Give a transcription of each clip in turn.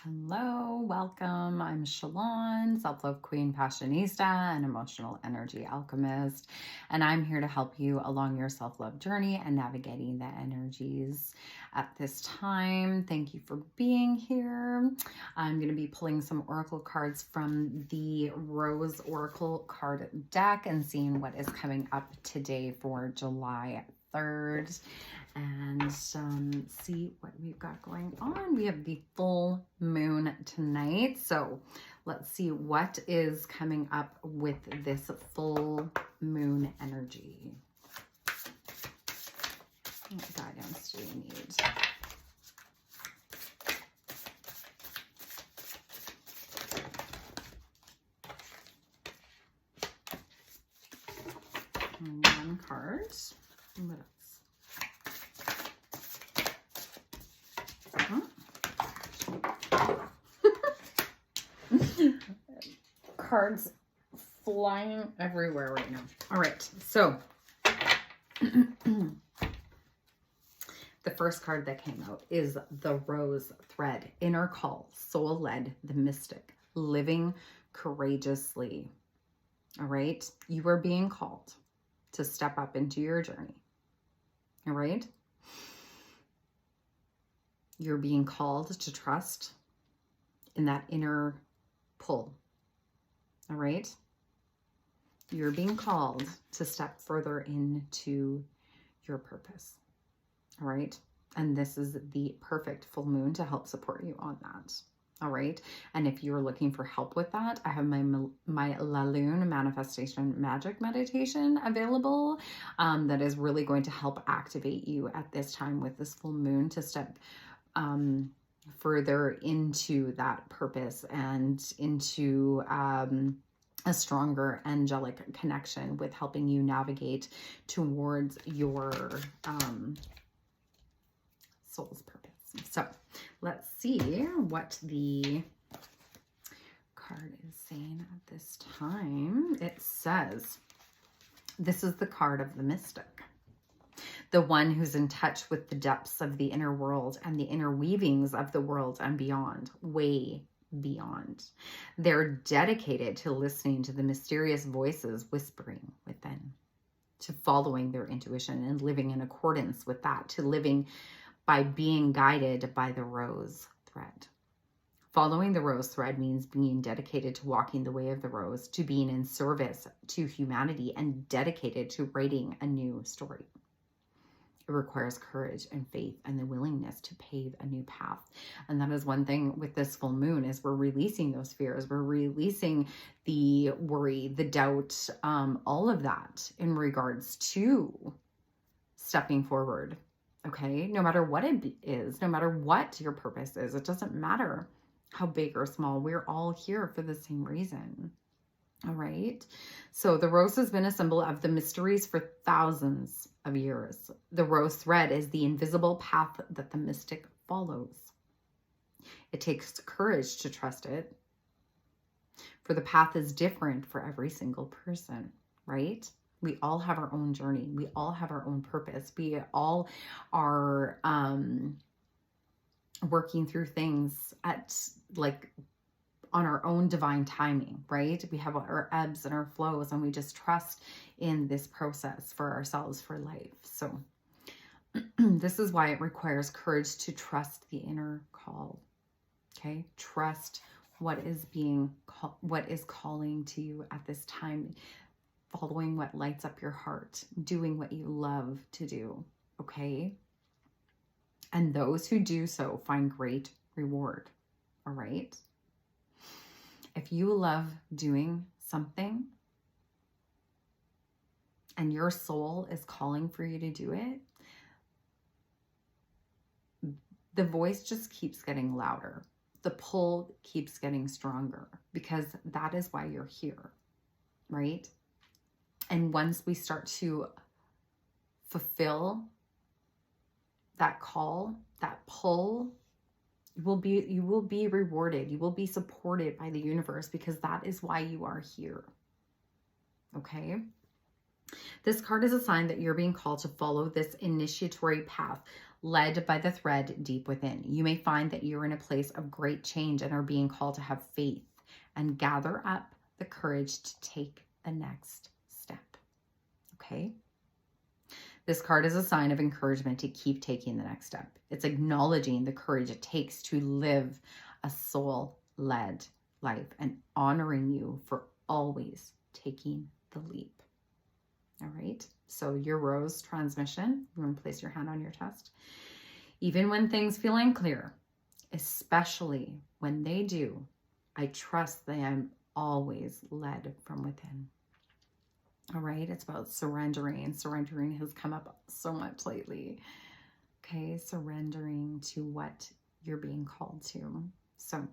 Hello, welcome. I'm Shalon, self-love queen, passionista, and emotional energy alchemist. And I'm here to help you along your self-love journey and navigating the energies at this time. Thank you for being here. I'm going to be pulling some oracle cards from the Rose Oracle card deck and seeing what is coming up today for July 3rd. And see what we've got going on. We have the full moon tonight. So let's see what is coming up with this full moon energy. What guidance do we need? One card. What else? Cards flying everywhere right now. All right, so the first card that came out is the Rose Thread. Inner call, soul-led, the mystic, living courageously. All right, you are being called to step up into your journey. All right, you're being called to trust in that inner pull. All right. You're being called to step further into your purpose. All right. And this is the perfect full moon to help support you on that. All right. And if you're looking for help with that, I have my Lune manifestation magic meditation available that is really going to help activate you at this time with this full moon to step further into that purpose and into a stronger angelic connection with helping you navigate towards your soul's purpose. So let's see what the card is saying at this time. It says, this is the card of the mystic. The one who's in touch with the depths of the inner world and the inner weavings of the world and beyond, way beyond. They're dedicated to listening to the mysterious voices whispering within, to following their intuition and living in accordance with that, to living by being guided by the rose thread. Following the rose thread means being dedicated to walking the way of the rose, to being in service to humanity and dedicated to writing a new story. It requires courage and faith and the willingness to pave a new path. And that is one thing with this full moon is we're releasing those fears. We're releasing the worry, the doubt, all of that in regards to stepping forward. Okay. No matter what it is, no matter what your purpose is, it doesn't matter how big or small, we're all here for the same reason. All right. So the rose has been a symbol of the mysteries for thousands of years. The rose thread is the invisible path that the mystic follows. It takes courage to trust it, for the path is different for every single person, right? We all have our own journey. We all have our own purpose. We all are working through things at on our own divine timing, right? We have our ebbs and our flows, and we just trust in this process for ourselves, for life. So this is why it requires courage to trust the inner call. Okay. Trust what is calling to you at this time, following what lights up your heart, doing what you love to do. Okay. And those who do so find great reward. All right. If you love doing something and your soul is calling for you to do it, the voice just keeps getting louder. The pull keeps getting stronger because that is why you're here, right? And once we start to fulfill that call, that pull, you will be rewarded. You will be supported by the universe because that is why you are here. Okay. This card is a sign that you're being called to follow this initiatory path, led by the thread deep within. You may find that you're in a place of great change and are being called to have faith and gather up the courage to take the next step. Okay? This card is a sign of encouragement to keep taking the next step. It's acknowledging the courage it takes to live a soul-led life and honoring you for always taking the leap. All right, so your rose transmission, you want to place your hand on your chest. Even when things feel unclear, especially when they do, I trust that I'm always led from within. All right, it's about surrendering. Surrendering has come up so much lately. Okay, surrendering to what you're being called to. So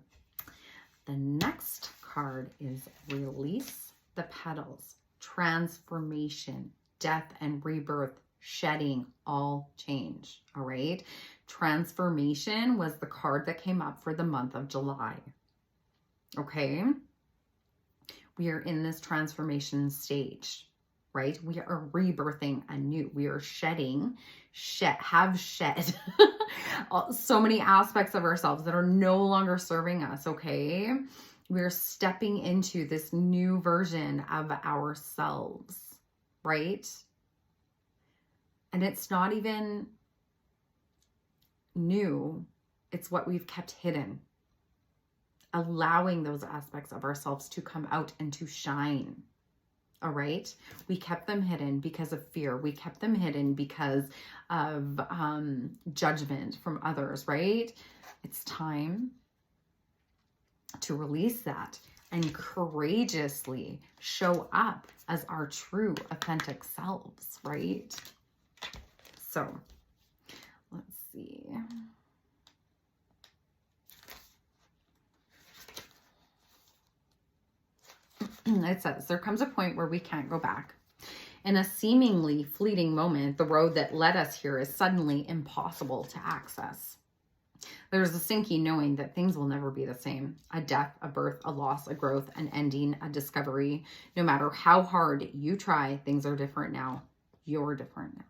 the next card is release the petals, transformation, death and rebirth, shedding, all change. All right, transformation was the card that came up for the month of July. Okay, we are in this transformation stage, right? We are rebirthing anew. We are have shed so many aspects of ourselves that are no longer serving us, okay? We're stepping into this new version of ourselves, right? And it's not even new. It's what we've kept hidden. Allowing those aspects of ourselves to come out and to shine. All right. We kept them hidden because of fear. We kept them hidden because of judgment from others, right? It's time to release that and courageously show up as our true, authentic selves, right? So let's see. It says, there comes a point where we can't go back. In a seemingly fleeting moment, the road that led us here is suddenly impossible to access. There's a sinking knowing that things will never be the same. A death, a birth, a loss, a growth, an ending, a discovery. No matter how hard you try, things are different now. You're different now.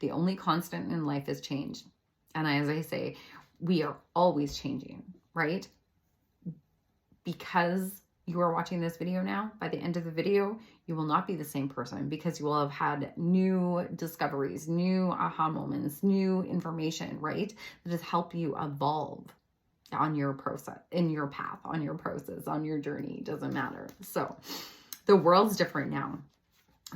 The only constant in life is change. And as I say, we are always changing, right? Because you are watching this video now, by the end of the video, you will not be the same person because you will have had new discoveries, new aha moments, new information, right? That has helped you evolve on your process, in your path, on your process, on your journey, doesn't matter. So the world's different now.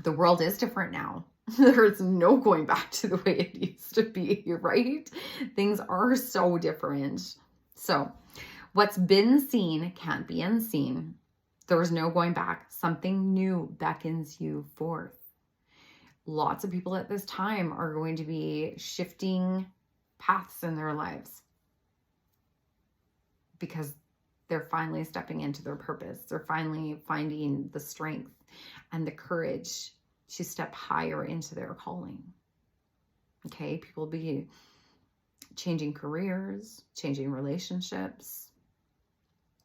The world is different now. There's no going back to the way it used to be, right? Things are so different. So what's been seen can't be unseen. There's no going back. Something new beckons you forth. Lots of people at this time are going to be shifting paths in their lives because they're finally stepping into their purpose. They're finally finding the strength and the courage to step higher into their calling. Okay, people will be changing careers, changing relationships.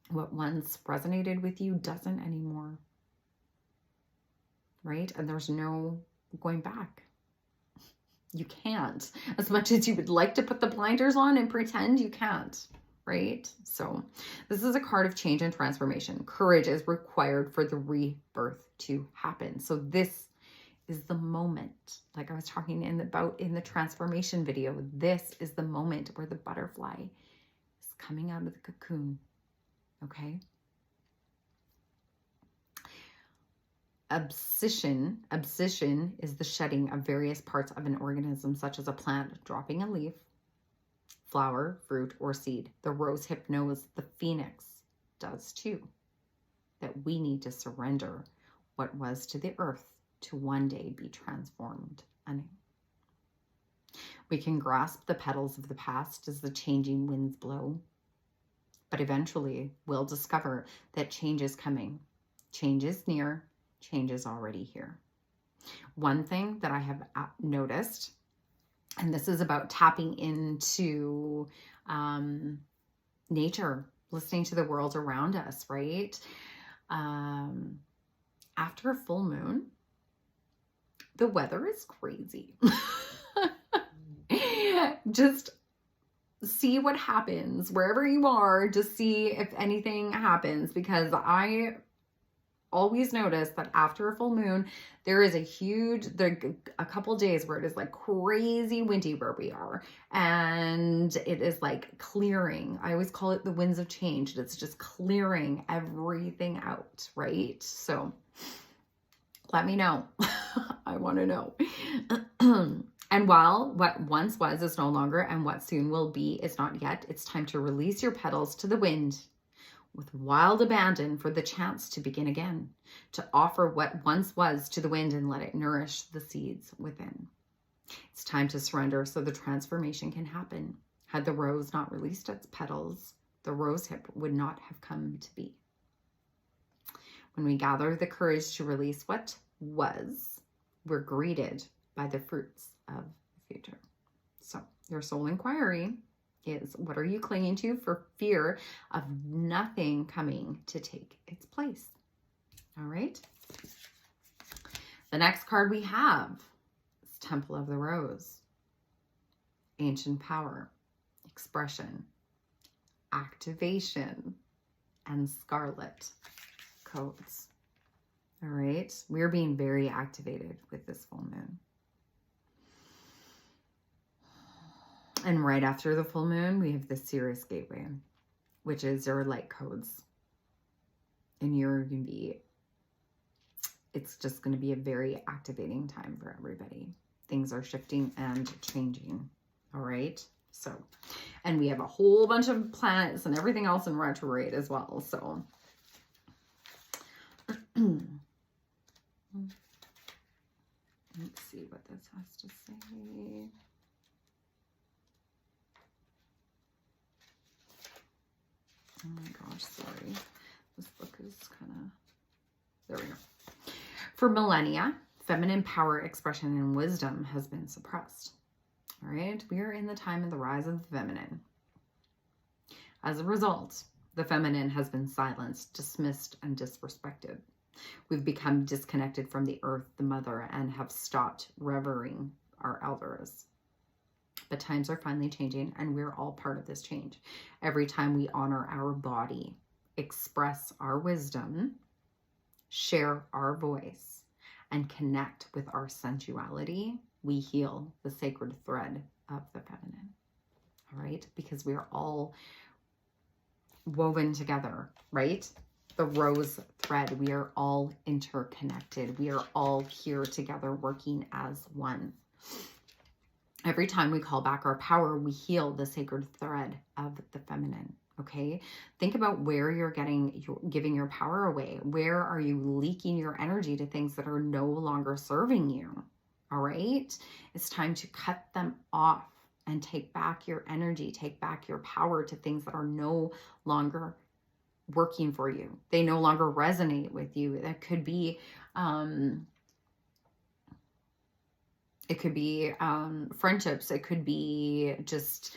What once resonated with you doesn't anymore, right? And there's no going back. You can't. As much as you would like to put the blinders on and pretend, you can't, right? So this is a card of change and transformation. Courage is required for the rebirth to happen. So this is the moment, like I was talking in the transformation video, this is the moment where the butterfly is coming out of the cocoon. Okay. Abscission is the shedding of various parts of an organism, such as a plant dropping a leaf, flower, fruit, or seed. The rose hip knows the phoenix does too, that we need to surrender what was to the earth to one day be transformed anew. We can grasp the petals of the past as the changing winds blow. But eventually we'll discover that change is coming. Change is near. Change is already here. One thing that I have noticed, and this is about tapping into nature, listening to the world around us, right? After a full moon, The weather is crazy. Just see what happens wherever you are. Just see if anything happens, because I always notice that after a full moon, there is a couple days where it is like crazy windy where we are, and it is like clearing. I always call it the winds of change. It's just clearing everything out, right? So let me know. I want to know. And while what once was is no longer, and what soon will be is not yet, it's time to release your petals to the wind with wild abandon for the chance to begin again, to offer what once was to the wind and let it nourish the seeds within. It's time to surrender so the transformation can happen. Had the rose not released its petals, the rose hip would not have come to be. When we gather the courage to release what was, we're greeted by the fruits of the future. So your soul inquiry is, what are you clinging to for fear of nothing coming to take its place? All right. The next card we have is Temple of the Rose. Ancient power, expression, activation, and scarlet codes. All right. We're being very activated with this full moon. And right after the full moon, we have the Sirius Gateway, which is your light codes. And you're going to be, it's just going to be a very activating time for everybody. Things are shifting and changing. All right. So, and we have a whole bunch of planets and everything else in retrograde as well. So, let's see what this has to say. Oh my gosh, sorry. This book is kind of, there we go. For millennia, feminine power, expression, and wisdom has been suppressed. All right, we are in the time of the rise of the feminine. As a result, the feminine has been silenced, dismissed, and disrespected. We've become disconnected from the earth, the mother, and have stopped revering our elders. But times are finally changing, and we're all part of this change. Every time we honor our body, express our wisdom, share our voice, and connect with our sensuality, we heal the sacred thread of the feminine. All right? Because we are all woven together, right? The rose thread. We are all interconnected. We are all here together working as one. Every time we call back our power, we heal the sacred thread of the feminine, okay? Think about where you're giving your power away. Where are you leaking your energy to things that are no longer serving you, all right? It's time to cut them off and take back your energy, take back your power to things that are no longer working for you. They no longer resonate with you. That could be... it could be friendships. It could be just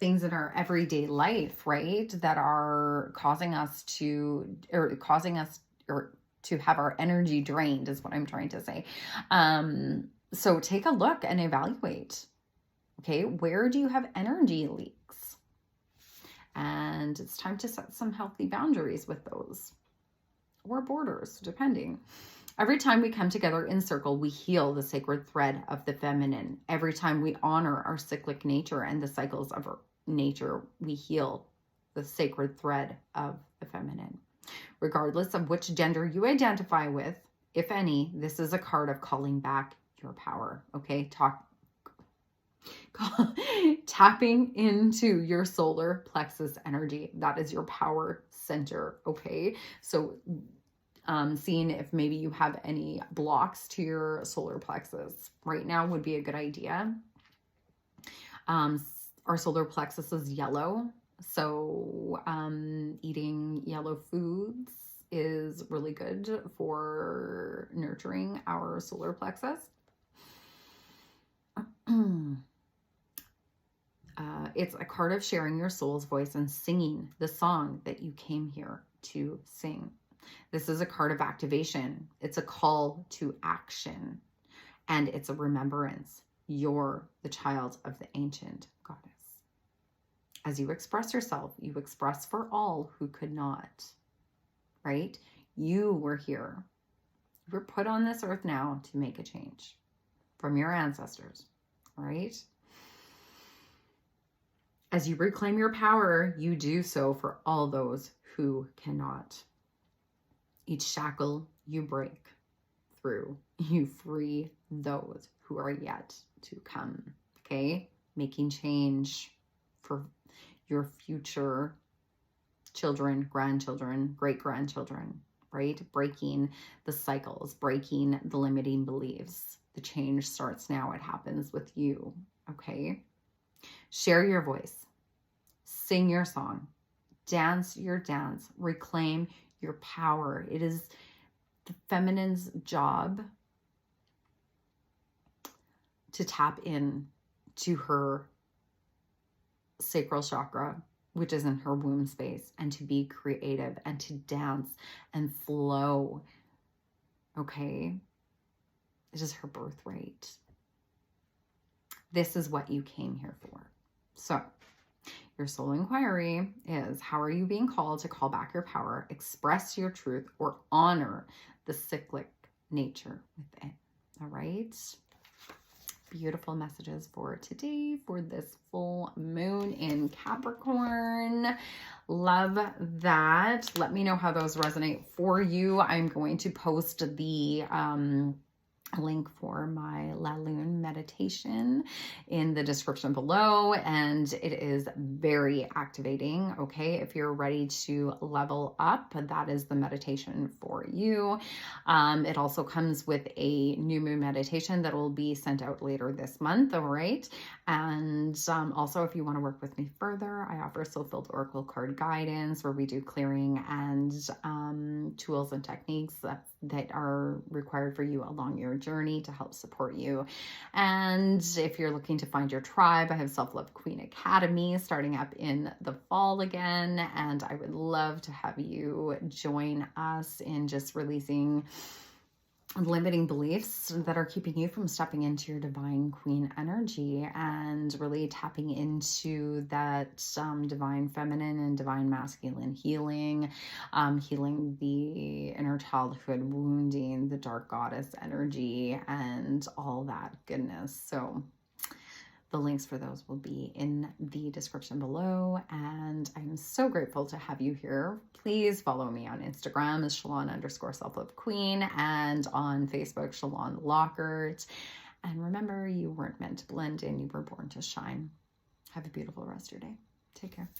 things in our everyday life, right? That are causing us to have our energy drained is what I'm trying to say. So take a look and evaluate. Okay, where do you have energy leaks? And it's time to set some healthy boundaries with those, or borders, depending. Every time we come together in circle, we heal the sacred thread of the feminine. Every time we honor our cyclic nature and the cycles of our nature, we heal the sacred thread of the feminine. Regardless of which gender you identify with, if any, this is a card of calling back your power, okay? Tapping into your solar plexus energy. That is your power center, okay? So seeing if maybe you have any blocks to your solar plexus right now would be a good idea. Our solar plexus is yellow, so eating yellow foods is really good for nurturing our solar plexus. It's a card of sharing your soul's voice and singing the song that you came here to sing. This is a card of activation. It's a call to action, and it's a remembrance. You're the child of the ancient goddess. As you express yourself, you express for all who could not, right? You were here. You were put on this earth now to make a change from your ancestors, right? As you reclaim your power, you do so for all those who cannot. Each shackle you break through, you free those who are yet to come, okay? Making change for your future children, grandchildren, great-grandchildren, right? Breaking the cycles, breaking the limiting beliefs. The change starts now. It happens with you, okay? Share your voice, sing your song, dance your dance, reclaim your power. It is the feminine's job to tap in to her sacral chakra, which is in her womb space, and to be creative and to dance and flow, okay? It is her birthright. This is what you came here for. So your soul inquiry is, how are you being called to call back your power, express your truth, or honor the cyclic nature within? All right. Beautiful messages for today, for this full moon in Capricorn. Love that. Let me know how those resonate for you. I'm going to post the link for my Lune meditation in the description below, and it is very activating. Okay, if you're ready to level up, that is the meditation for you. It also comes with a new moon meditation that will be sent out later this month. All right, and also if you want to work with me further, I offer soul-filled oracle card guidance where we do clearing and tools and techniques that are required for you along your journey to help support you. And if you're looking to find your tribe, I have Self-Love Queen Academy starting up in the fall again, and I would love to have you join us in just releasing limiting beliefs that are keeping you from stepping into your divine queen energy and really tapping into that divine feminine and divine masculine healing, healing the inner childhood wounding, the dark goddess energy, and all that goodness. So the links for those will be in the description below, and I'm so grateful to have you here. Please follow me on Instagram as Shalon_selflovequeen and on Facebook, Shalon Lockhart. And remember, you weren't meant to blend in, you were born to shine. Have a beautiful rest of your day. Take care.